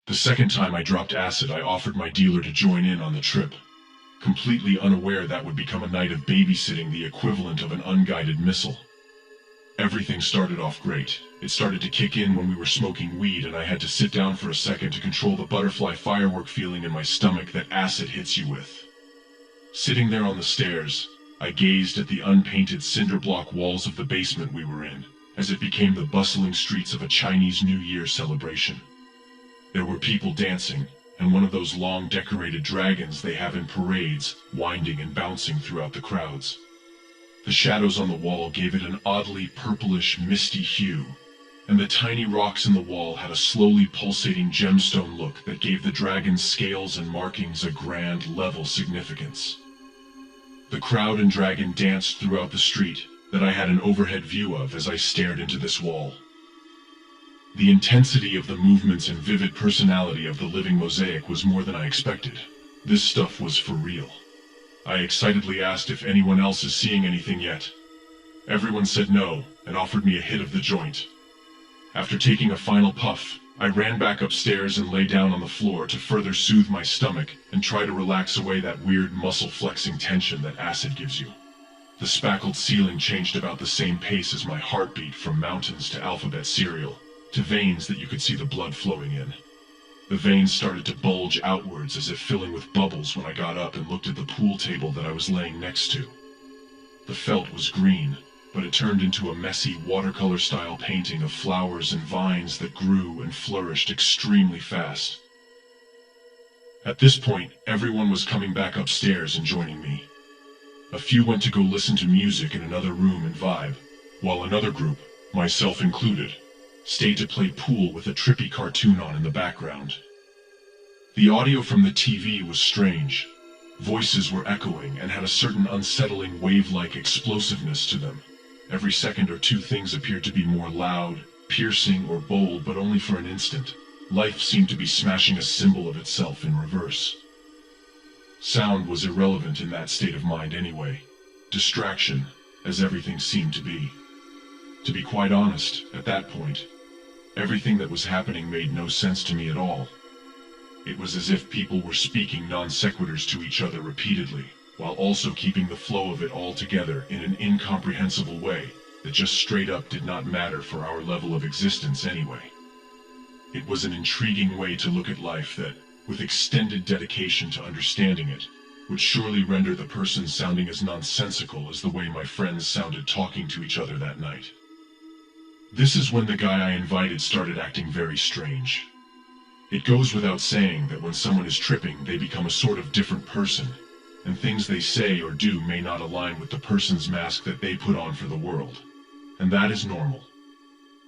The second time I dropped acid, I offered my dealer to join in on the trip, completely unaware that would become a night of babysitting, the equivalent of an unguided missile. Everything started off great. It started to kick in when we were smoking weed, and I had to sit down for a second to control the butterfly firework feeling in my stomach that acid hits you with. Sitting there on the stairs, I gazed at the unpainted cinder block walls of the basement we were in, as it became the bustling streets of a Chinese New Year celebration. There were people dancing, and one of those long decorated dragons they have in parades, winding and bouncing throughout the crowds. The shadows on the wall gave it an oddly purplish, misty hue, and the tiny rocks in the wall had a slowly pulsating gemstone look that gave the dragon's scales and markings a grand, level significance. The crowd and dragon danced throughout the street that I had an overhead view of as I stared into this wall. The intensity of the movements and vivid personality of the living mosaic was more than I expected. This stuff was for real. I excitedly asked if anyone else is seeing anything yet. Everyone said no, and offered me a hit of the joint. After taking a final puff, I ran back upstairs and lay down on the floor to further soothe my stomach and try to relax away that weird muscle-flexing tension that acid gives you. The spackled ceiling changed about the same pace as my heartbeat, from mountains to alphabet cereal, to veins that you could see the blood flowing in. The veins started to bulge outwards as if filling with bubbles when I got up and looked at the pool table that I was laying next to. The felt was green, but it turned into a messy watercolor-style painting of flowers and vines that grew and flourished extremely fast. At this point, everyone was coming back upstairs and joining me. A few went to go listen to music in another room and vibe, while another group, myself included, stayed to play pool with a trippy cartoon on in the background. The audio from the TV was strange. Voices were echoing and had a certain unsettling wave-like explosiveness to them. Every second or two things appeared to be more loud, piercing, or bold, but only for an instant. Life seemed to be smashing a symbol of itself in reverse. Sound was irrelevant in that state of mind anyway. Distraction, as everything seemed to be. To be quite honest, at that point, everything that was happening made no sense to me at all. It was as if people were speaking non-sequiturs to each other repeatedly, while also keeping the flow of it all together in an incomprehensible way that just straight up did not matter for our level of existence anyway. It was an intriguing way to look at life that, with extended dedication to understanding it, would surely render the person sounding as nonsensical as the way my friends sounded talking to each other that night. This is when the guy I invited started acting very strange. It goes without saying that when someone is tripping, they become a sort of different person, and things they say or do may not align with the person's mask that they put on for the world. And that is normal.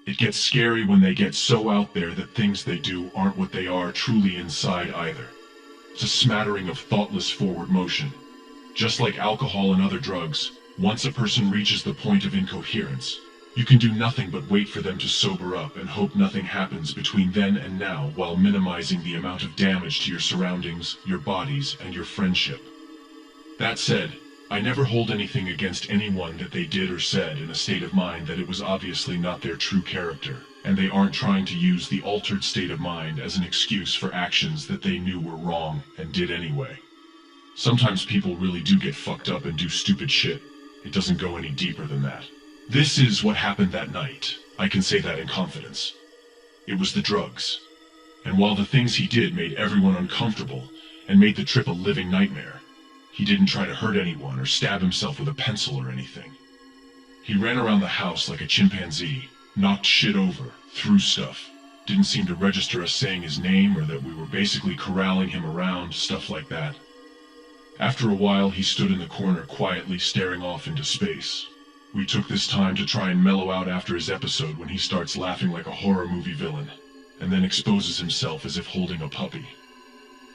It gets scary when they get so out there that things they do aren't what they are truly inside either. It's a smattering of thoughtless forward motion. Just like alcohol and other drugs, once a person reaches the point of incoherence, you can do nothing but wait for them to sober up and hope nothing happens between then and now, while minimizing the amount of damage to your surroundings, your bodies, and your friendship. That said, I never hold anything against anyone that they did or said in a state of mind that it was obviously not their true character, and they aren't trying to use the altered state of mind as an excuse for actions that they knew were wrong and did anyway. Sometimes people really do get fucked up and do stupid shit. It doesn't go any deeper than that. This is what happened that night. I can say that in confidence. It was the drugs. And while the things he did made everyone uncomfortable and made the trip a living nightmare, he didn't try to hurt anyone or stab himself with a pencil or anything. He ran around the house like a chimpanzee, knocked shit over, threw stuff. Didn't seem to register us saying his name or that we were basically corralling him around, stuff like that. After a while, he stood in the corner quietly staring off into space. We took this time to try and mellow out after his episode when he starts laughing like a horror movie villain, and then exposes himself as if holding a puppy.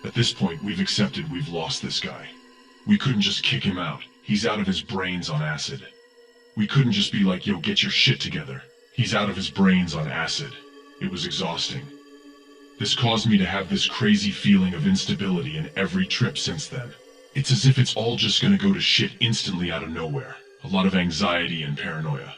At this point, we've accepted we've lost this guy. We couldn't just kick him out. He's out of his brains on acid. We couldn't just be like, yo, get your shit together. He's out of his brains on acid. It was exhausting. This caused me to have this crazy feeling of instability in every trip since then. It's as if it's all just gonna go to shit instantly out of nowhere. A lot of anxiety and paranoia.